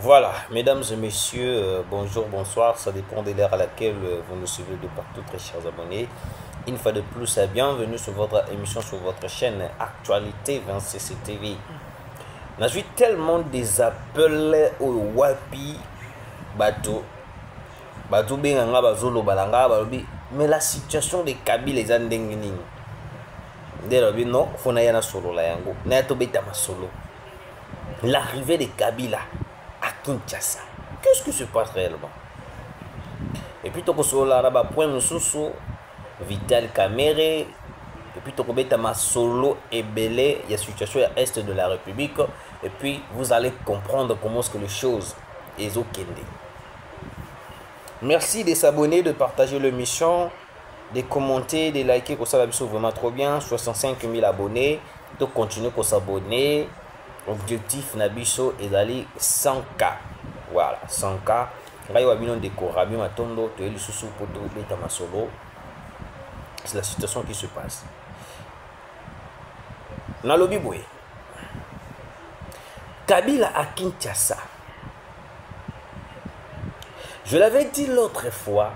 Voilà, mesdames et messieurs, bonjour, bonsoir, ça dépend de l'heure à laquelle vous nous suivez de partout, très chers abonnés. Une fois de plus, bienvenue sur votre émission, sur votre chaîne Actualité 26 TV. Je suis tellement des appels au Wapi, bateau, benganga, bazolo, balanga, balobi, mais la situation de Kabila est en dengue. Non, faut na yana solo la yango, na to beta ma solo. L'arrivée de Kabila à Kinshasa. Qu'est-ce qui se passe réellement? Et puis, tu as point de Vital Kamere. Et puis, tu as ma solo et belé. Il y a situation à l'est de la République. Et puis, vous allez comprendre comment est-ce que les choses sont okende. Merci de s'abonner, de partager l'émission, de commenter, de liker. Ça va vraiment trop bien. 65 000 abonnés. Donc, continuez à s'abonner. Objectif Nabiso est d'aller 100K. Voilà, 100K. C'est la situation qui se passe. Nalobi Boy. Kabila à Kinshasa. Je l'avais dit l'autre fois.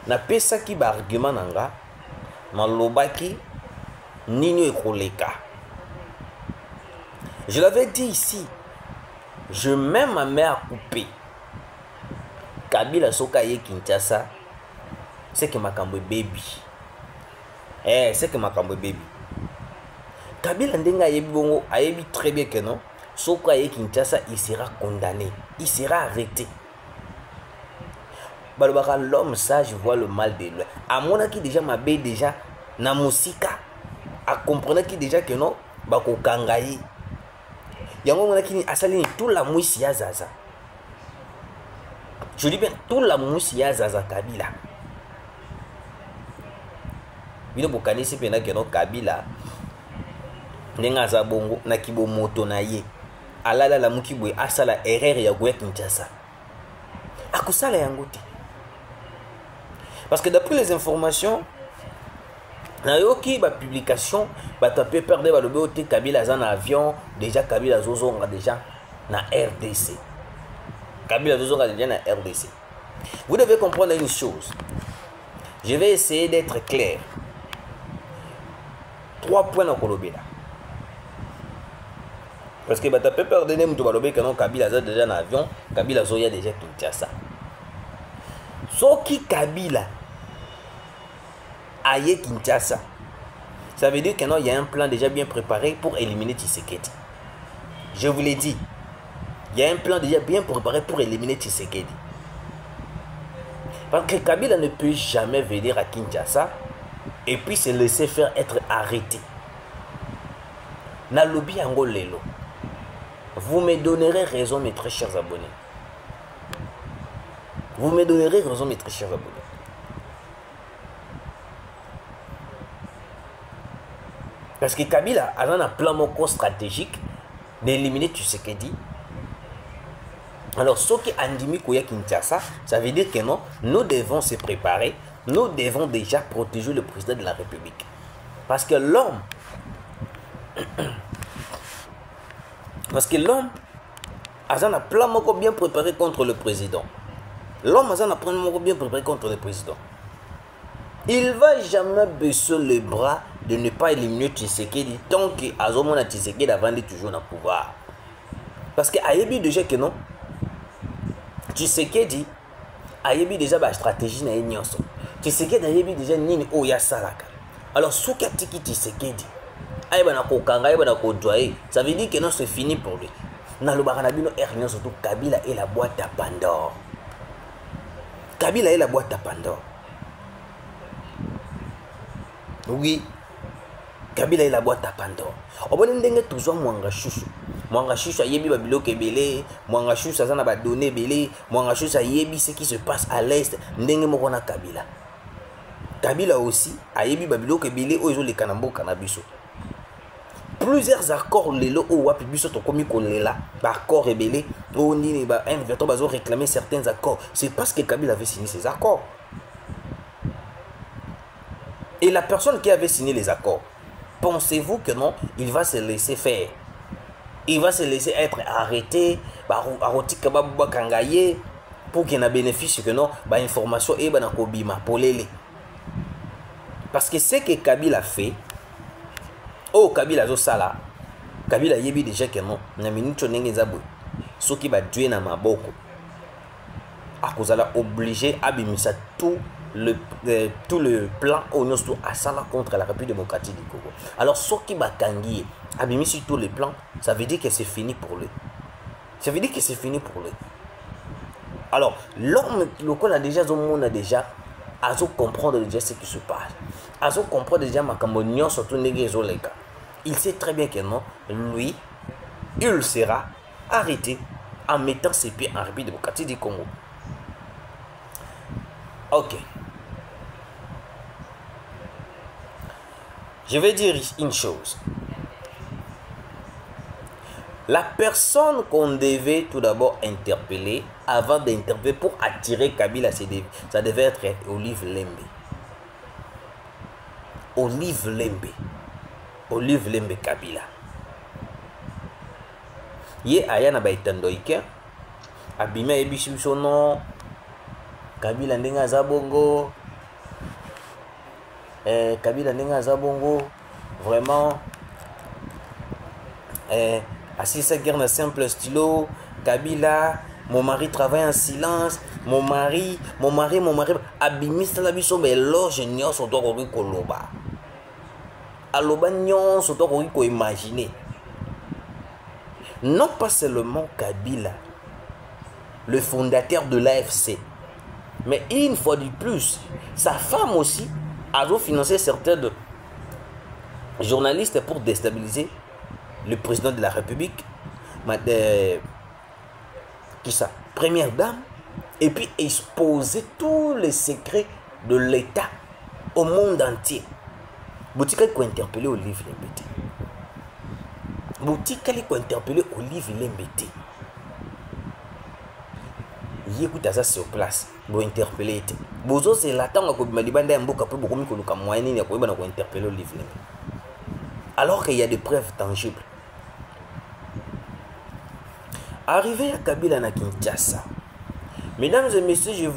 Na pesa ki ba argument nanga. Malobaki. Nino ekoleka. Je l'avais dit ici, je mets ma main à couper. Kabila soka ye Kinshasa, c'est que ma kambo baby. C'est que ma kambo baby. Kabila ndenga yebi bongo, ayebi très bien que non. Soka ye Kinshasa, il sera condamné, il sera arrêté. Balobaka l'homme sage voit le mal de lui. À mon qui déjà ma bé déjà na musika, à comprendre qui déjà que non, bako kangayi. Yango monakini asalini tout la mousse ya Zaza. Je dis bien tout la mousse ya Zaza Kabila. Bino bokani si pena keno Kabila. Nenga za bongo na kibo moto na ye. Alala la mukibwe asala erreur ya goya Kinshasa. Akusala yango te. Parce que d'après les informations na yoki ba publication ba tapé perdre ba lobe Kabila za na avion déjà Kabila zozonga déjà na RDC. Kabila zozonga déjà na RDC. Vous devez comprendre une chose. Je vais essayer d'être clair. 3 points na kolobela. Parce que ba tapé perdre ne muto ba lobe que non Kabila za déjà na avion, Kabila zo ya déjà Kinshasa. Soki Kabila aye Kinshasa, ça veut dire qu'il y a un plan déjà bien préparé pour éliminer Tshisekedi. Je vous l'ai dit, il y a un plan déjà bien préparé pour éliminer Tshisekedi. Parce que Kabila ne peut jamais venir à Kinshasa et puis se laisser faire être arrêté. Nalobi yango lelo. Vous me donnerez raison, mes très chers abonnés. Vous me donnerez raison, mes très chers abonnés. Parce que Kabila a un plan stratégique d'éliminer Tshisekedi. Alors, ce qui andimi Koya Kinshasa, ça veut dire que non, nous devons se préparer, nous devons déjà protéger le président de la République. Parce que l'homme a un plan bien préparé contre le président. L'homme a un plan bien préparé contre le président. Il ne va jamais baisser les bras de ne pas éliminer Tshisekedi tant que Azomona Tshisekedi avant de toujours dans le pouvoir. Parce que Ayebi déjà que non, Tshisekedi Ayebi déjà la stratégie na nyonso. Tshisekedi Ayebi déjà nini o ya salaka. Alors soki atiki Tshisekedi, ayeba na kokanga, ayeba na kodwaye, ça veut dire que non c'est fini pour lui. Na lobaka na bino ernion surtout Kabila est la boîte à Pandore. Kabila est la boîte à Pandore. Oui, Kabila est la boîte à Pandore. On va dire toujours Mwanga Chouchou. Mwanga Chouchou a yebi babilo kebele, Mwanga Chouchou a ba donné belé, Mwanga Chouchou a yebi ce qui se passe à l'est, ndenge mokona Kabila. Kabila aussi a yebi babilo kebele ozo le kanambo kanabiso. Plusieurs accords lelo o wapi biso to komi kolela, ba accord rebelle, o ni ba un bazo réclamer certains accords. C'est parce que Kabila avait signé ces accords. Et la personne qui avait signé les accords, pensez-vous que non, il va se laisser faire? il va se laisser être arrêté, pour qu'il y ait un bénéfice que non, information et parce que ce que Kabila fait, Kabila zo sala, Kabila yebi déjà que non, na minute ndenge za boy. Soki ba dué na maboko. Akozala obligé abimisa tout le plan onosto à sala contre la République démocratique du Congo. Alors soki ba kangi abimisi tout le plan, ça veut dire que c'est fini pour lui. Ça veut dire que c'est fini pour lui. Alors, l'homme, le qu'on a déjà, on a déjà, à comprendre déjà ce qui se passe. À comprendre déjà ma camonion surtout négazo les gars. Il sait très bien que non, lui, il sera arrêté en mettant ses pieds en République démocratique du Congo. Ok. Je vais dire une chose. La personne qu'on devait tout d'abord interpeller, avant d'interpeller pour attirer Kabila, ça devait être Olive Lembe. Olive Lembe. Olive Lembe Kabila. Ye aya na baitandoike. Abima ebishi sono. Kabila ndenga zabongo. Kabila ndenga zabongo. Vraiment. Assis sa guerre dans simple stylo. Kabila, mon mari travaille en silence. Mon mari. Abimis la biso mais loge nyon so to ko koloba. Aloba nyon so to ko imaginer. Non pas seulement Kabila, le fondateur de l'AFC, mais une fois de plus, sa femme aussi a financé certains journalistes pour déstabiliser le président de la République, qui ça, première dame, et puis exposer tous les secrets de l'État au monde entier. Boutika qui interpellé Olive Lembete. Boutika qui interpellé Olive Lembete. Il écoute ça sur place, pour interpeller. Bozo c'est l'attente que Malibanda Mboka peut beaucoup mieux que moyen ni pour interpeller Olive Lembete. Alors qu'il y a des preuves tangibles. Arrivé à Kabila na Kinshasa, mesdames et messieurs, je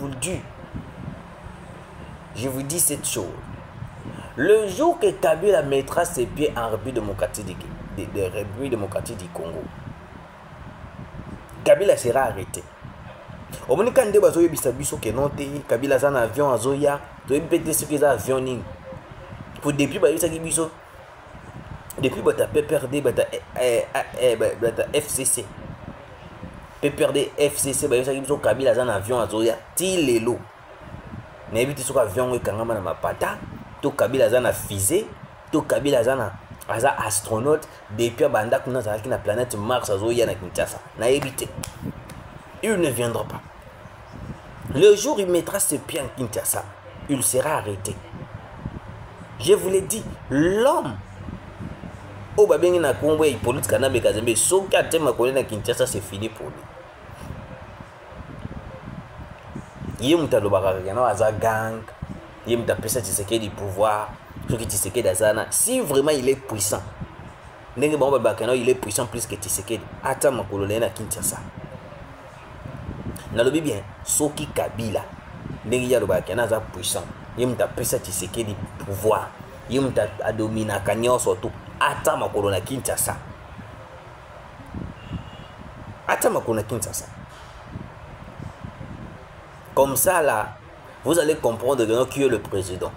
vous dis cette chose. Le jour que Kabila mettra ses pieds en République démocratique du Congo, Kabila sera arrêté. Au moment où on a biso que non Kabila a un avion à Zoya, tu peux ce que avion ni. Pour depuis biso depuis PPRD FCC. PPRD FCC biso Kabila a un avion à Zoya, ti lelo. Na ebiti so avion ekangama na mapata. To Kabila a un fusée, to Kabila a un astronaute depuis banda kuna zalaki na planète Mars à Zoya na Kinshasa. Na ebité. Il ne viendra pas. Le jour où il mettra ses pieds en Kinshasa, il sera arrêté. Je vous l'ai dit, l'homme au babengi na Congo et police Kanambe Kazembe, soki atema kole na Kinshasa, c'est fini pour lui. Yé mutalo bakakana aza gang, yé mutapesa Tshisekedi du pouvoir, soki Tshisekedi azana, si vraiment il est puissant. Ndenge bango bakana il est puissant plus que Tshisekedi. Ata makolo na Kinshasa. Nalobi bien, soki Kabila, ndenge ya bakana aza puissant. Yé mutapesa Tshisekedi du pouvoir. Yé mutadomina kanyo surtout. Ata makolo na Kinshasa. Ata makolo na Kinshasa. Comme ça là, vous allez comprendre qui est le président.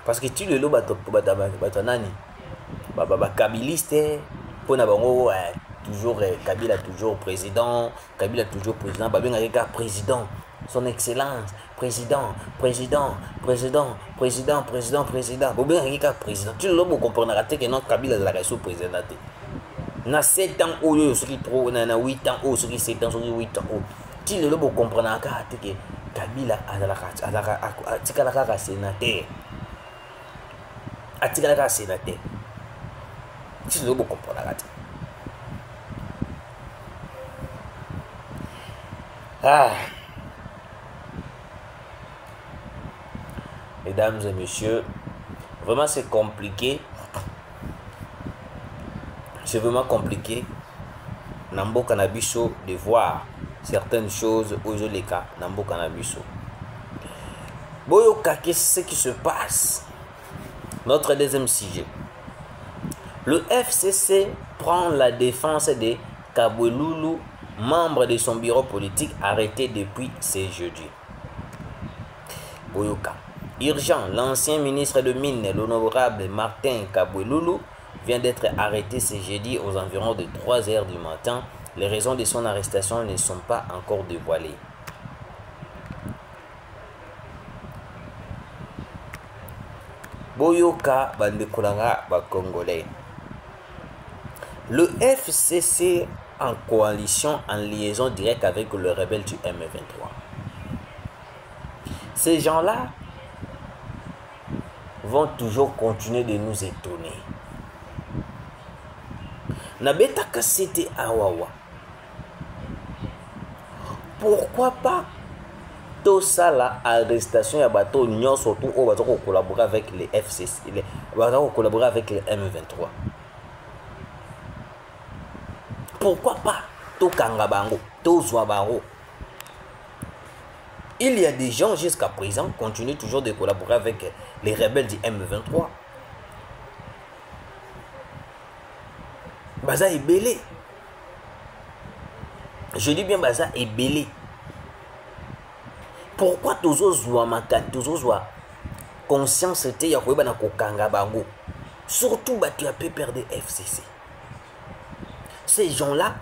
Parce que tu le lo batanani, kabiliste, pour n'abango toujours Kabila toujours président, Kabila toujours président, babenga président, son excellence, président. Babenga président. Tu le lo comprendre que non Kabila la raison président. Na 7 ans ou ceux qui pro na 8 ans ou ceux qui 7 ans ceux qui 8 ans. Tu le lobo comprendre que Kabila a sénateur. A sénateur. Tu le lobo comprendre. Mesdames et messieurs, vraiment c'est compliqué. C'est vraiment compliqué. Nambo Kanabiso de voir certaines choses aux Oleka, Nambo Kanabiso. Boyoka, qu'est-ce qui se passe? Notre deuxième sujet. Le FCC prend la défense de Kaboueloulou, membre de son bureau politique arrêté depuis ce jeudi. Boyoka. Urgent, l'ancien ministre de Mines, l'honorable Martin Kaboueloulou, vient d'être arrêté ce jeudi aux environs de 3 h du matin. Les raisons de son arrestation ne sont pas encore dévoilées. Boyoka Bandekolanga Congolais. Le FCC en coalition, en liaison directe avec le rebelle du M23. Ces gens-là vont toujours continuer de nous étonner. Nabetaka c'était Awawa. Pourquoi pas tout ça là, arrestation ya bateau nyon surtout au bateau collaborer avec les FCC, les bateau collaborer avec les M23. Pourquoi pas tout Kangabango, tout Zouabango. Il y a des gens jusqu'à présent qui continuent toujours de collaborer avec les rebelles du M23. Baza est belé. Je dis bien Baza est belé. Pourquoi toujours conscience était ya koyeba na kokanga bango, surtout batu ya perdre FCC. Ces gens-là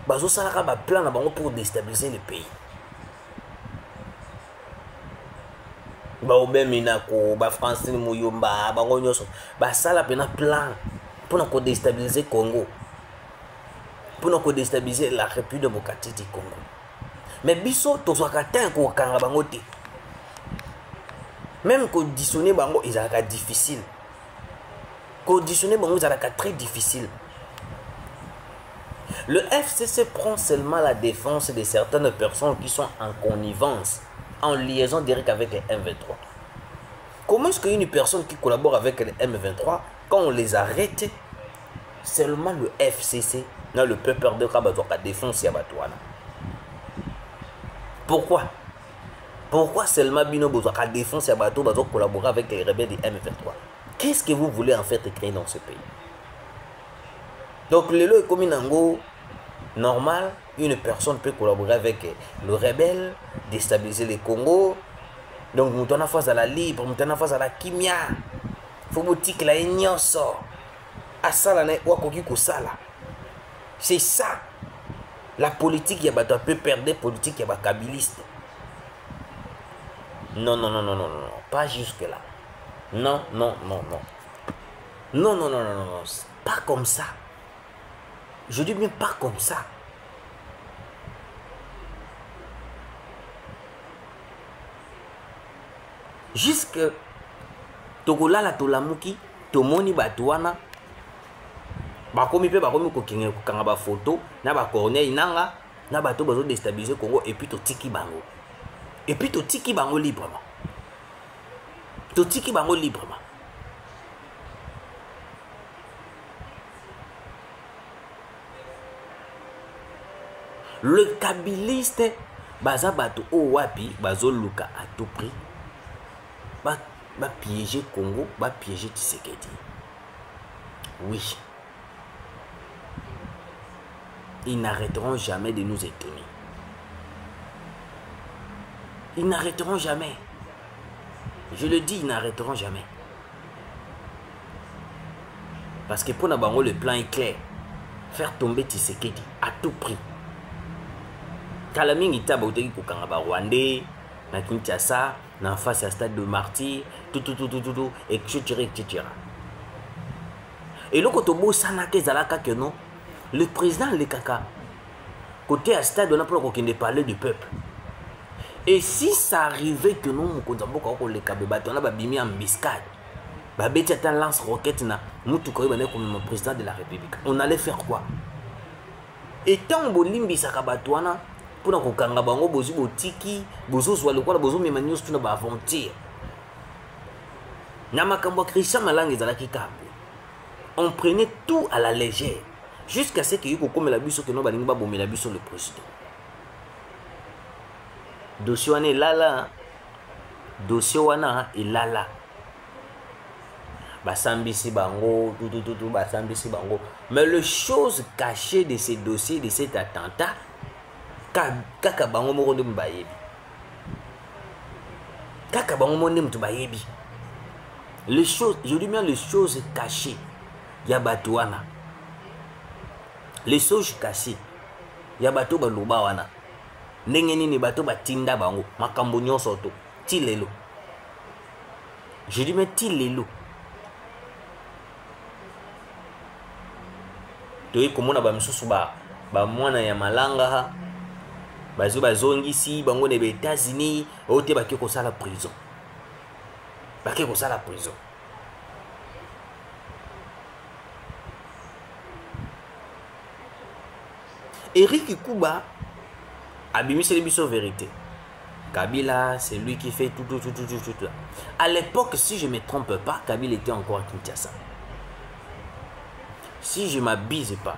bazo salaka ba plan na bango pour déstabiliser le pays. Ba obemina ko ba Francine Muyomba bango nyoso ba sala pena plan pour ko déstabiliser Congo, pour déstabiliser la République démocratique du Congo. Mais biso tozwaka tan ko kanga bango te. Même conditionner bango ezalaka difficile. Conditionner bango ezalaka très difficile. Le FCC prend seulement la défense de certaines personnes qui sont en connivence, en liaison directe avec les M23. Comment est-ce qu'une personne qui collabore avec les M23, quand on les arrête, seulement le FCC, dans le peuple de Kabazoka défense Yabatouana? Pourquoi? Pourquoi seulement Bino Bozaka défense Yabatou va collaborer avec les rebelles du M23? Qu'est-ce que vous voulez en fait créer dans ce pays? Donc le lot est comme une ango normal, une personne peut collaborer avec le rebelle, déstabiliser le Congo. Donc nous sommes face à la libre, nous sommes face à la kimia. Faut boutique la ignoso. Asala ne wakoki kosala. C'est ça. La politique yabata peut perdre politique yabakabiliste. Non, non, non, non, non, non, pas jusque là. Non, non, non, non. Non, non, non, non, non, non. Pas comme ça. Je dis bien pas comme ça. Jusque Togola la Tolamuki, Tomoni Batouana, Bakomi pe Bakomi Kokinge Kangaba photo, na ba Corneille Nanga, na bato bazo déstabiliser Congo et puis to tiki bango. Et puis to tiki bango librement. To tiki bango librement. Le kabiliste baza bato o wapi bazo luka à tout prix. Va piéger Congo, va piéger Tshisekedi. Oui. Ils n'arrêteront jamais de nous étonner. Ils n'arrêteront jamais. Je le dis, ils n'arrêteront jamais. Parce que pour Nabango, le plan est clair. Faire tomber Tshisekedi à tout prix. Kalamingi Taboteki Kokangaba Rwandais, na Kinshasa, na face à stade de martyr, tout, etc. Et le Kotobo Sanake Zalaka que non, le président le Kaka, côté à stade, on a pas qu'on parler du peuple. Et si ça arrivait que nous, on le Kabeba, on a bimi en biscade, Babeti a lance roquette na Moutoukori comme président de la République. On allait faire quoi? Et tant Bolimbi Sakabatouana, pour nous kanga bango bozu botiki bozu soit le quoi bozu memanios tout na ba aventure na makambo Christian Malangi zalaki kapo. On prenait tout à la légère. jusqu'à ce qu'il y ait comme la biso que nous balingi ba bomela biso le président. Dossier wana lala, dossier wana lala. Basambisi bango, tout, basambisi bango. Mais les choses cachées de ces dossiers, de cet attentat, kaka bango moko de mbayebi. Kaka bango moko de mbayebi. Les choses, je dis bien les choses cachées, yabato wana. Les choses cachées, yabato baluba wana. Ndenge nini bato batinda bango, makambo nyonso to, ti lelo. Je dis mais ti lelo. Toye komona ba misusu ba mwana ya malanga bazo bazongisi bango ne États-Unis ote baki ko sala prison. Baki ko sala prison. Eric Kuba abimisé les biso vérité. Kabila, c'est lui qui fait tout. À l'époque, si je ne me trompe pas, Kabila était encore à Kinshasa. Si je ne m'abuse pas,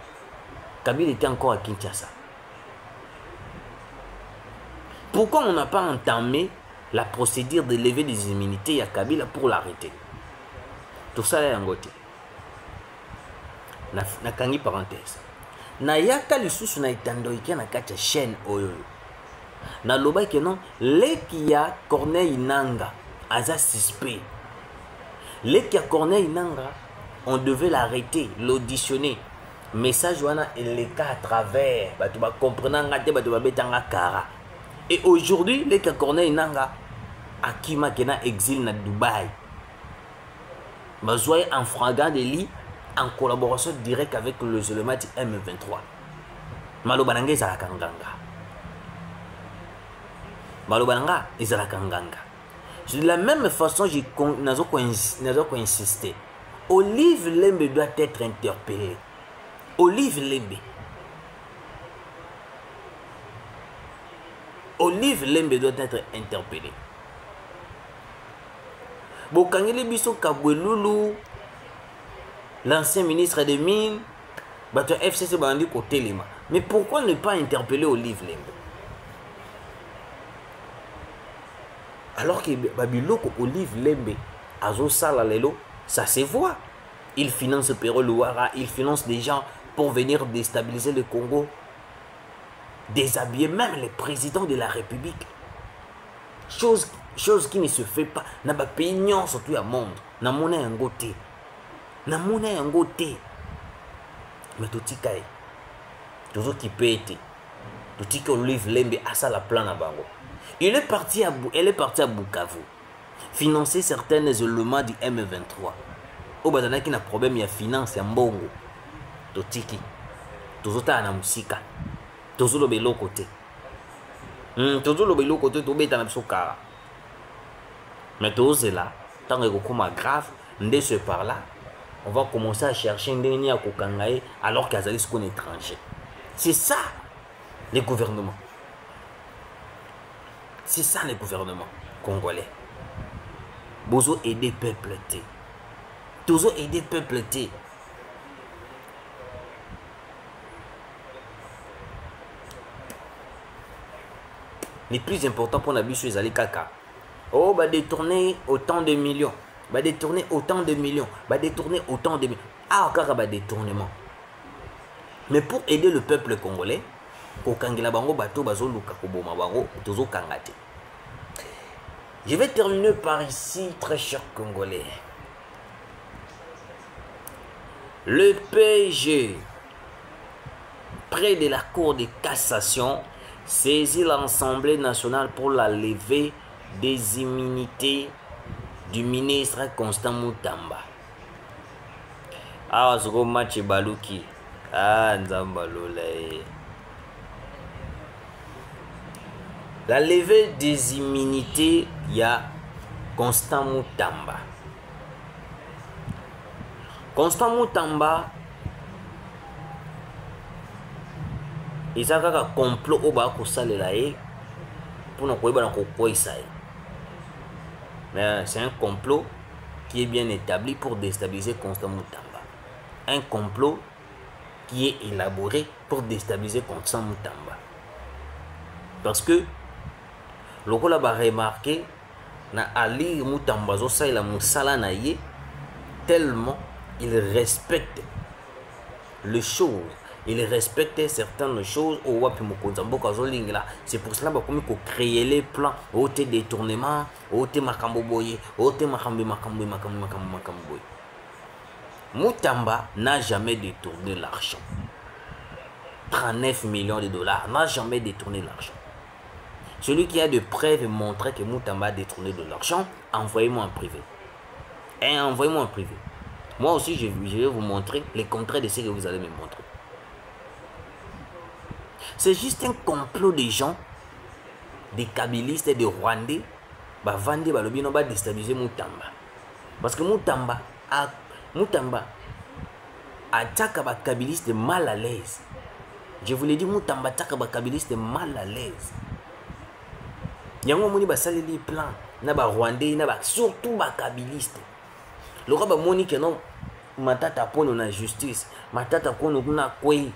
Kabila était encore à Kinshasa. Pourquoi on n'a pas entamé la procédure de lever des immunités à Kabila pour l'arrêter? Tout ça est en côté. Na kangi parenthèse. Na yaka lisusu na itandoiki na kacha chaîne oyo. Na loba que non, Lekia Corneille Nanga, aza suspect. Lekia Corneille Nanga, on devait l'arrêter, l'auditionner. Message wana les cas à travers, tu vas comprendre ngate tu vas betanga kara. Et aujourd'hui, Lekia Corneille Nanga akima kena exil na Dubaï. Bazoye en fragant de lit en collaboration directe avec le élément M23. Malobananga ezalaka nganga. Malobananga ezalaka nganga. De la même façon, j'ai insisté. Olive Lembe doit être interpellé. Olive Lembe. Olive Lembe doit être interpellé. Bokangele biso Kabwelulu, l'ancien ministre des Mines, bato FCC bandi côté Lima. Mais pourquoi ne pas interpeller Olive Lembe? Alors que Babiloko Olive Lembe, Azo Sala Lelo, ça se voit. Il finance Pero Louara, il finance des gens pour venir déstabiliser le Congo, déshabiller même les présidents de la République. Chose qui ne se fait pas. Dans les pays, surtout au monde, dans le monde, dans le monde, mais tout ce qui peut être, tout ce qui Olive Lembe a ça la plan à Bango. Elle est partie à Bukavu, financer certains éléments du M23. Au Bazana qui a un problème de finance, il y a un bon totiki. Tout ça na musika. Tout ça le côté. Tout ça le côté, tout bête na musika. Mais tout ça là, tant que c'est grave, dès ce par là, on va commencer à chercher un dernier à Kokangaï alors qu'il y a des étrangers. C'est ça le gouvernement. C'est ça le gouvernement congolais. Bozo aider peuple té. Toujours aider peuple té. Le plus important pour Nabiso est Kaka. Oh, bah détourner autant de millions. Bah détourner autant de millions. Bah détourner autant de millions. Ah, Kaka, bah détournement. Mais pour aider le peuple congolais, je vais terminer par ici, très chers Congolais. Le PG, près de la Cour de cassation, saisit l'Assemblée nationale pour la levée des immunités du ministre Constant Moutamba. Ah, ce gros match Balouki. Ah, Nzambalolé. La levée des immunités, il y a Constant Moutamba. Constant Moutamba, il y a un complot au bas pour ne pas. Mais c'est un complot qui est bien établi pour déstabiliser Constant Moutamba. Un complot qui est élaboré pour déstabiliser Constant Moutamba. Parce que le rôle a remarqué na Ali Moutamba ça il a moussala na ye tellement il respecte les choses, il respecte certaines choses au wapi mokonzambo kazolingla. C'est pour cela qu'on créer les plans, au détournement, au makambo boye, au makambo. Moutamba n'a jamais détourné l'argent. 39 millions de dollars, n'a jamais détourné l'argent. Celui qui a de preuves montrer que Moutamba a détourné de l'argent, envoyez-moi en privé. Et envoyez-moi en privé. Moi aussi, je vais vous montrer les contraires de ce que vous allez me montrer. C'est juste un complot des gens, des kabylistes et des Rwandais, bah vendre bah lobby non bah déstabiliser Moutamba. Parce que Moutamba attaque bah kabylistes mal à l'aise. Je vous l'ai dit, Moutamba attaque bah kabylistes mal à l'aise. Yango moni ba saleli plan na ba Rwandais na ba surtout ba kabylistes. Le roi ba moni que non matata pono na justice, matata pono kuna kwei.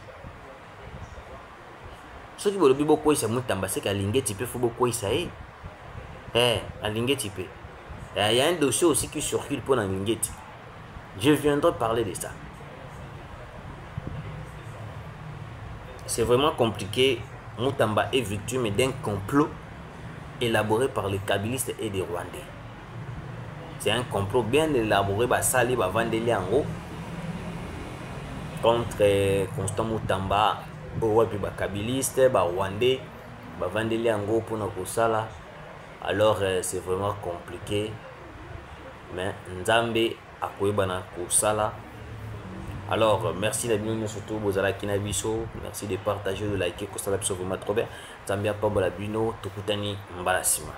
Ce qui veut dire beaucoup c'est Moutamba, c'est qu'Alingue type faut beaucoup ça est. Alingue type. Il y a un dossier aussi qui circule pour Alingue. Je viendrai parler de ça. C'est vraiment compliqué. Moutamba est victime d'un complot élaboré par les kabylistes et les Rwandais. C'est un complot bien élaboré par Sali Bavandeli en haut contre Constant Moutamba. Ba kabylistes, ba Rwandais, Bavandeli en haut pour notre sala. Alors c'est vraiment compliqué. Mais Nzambe a koyebana kosala. Alors merci d'abonner surtout Bozala Kinabiso. Merci de partager, de liker, kosala biso vraiment trop bien. Nzambe a pas bola bino, tokutani mbalasima.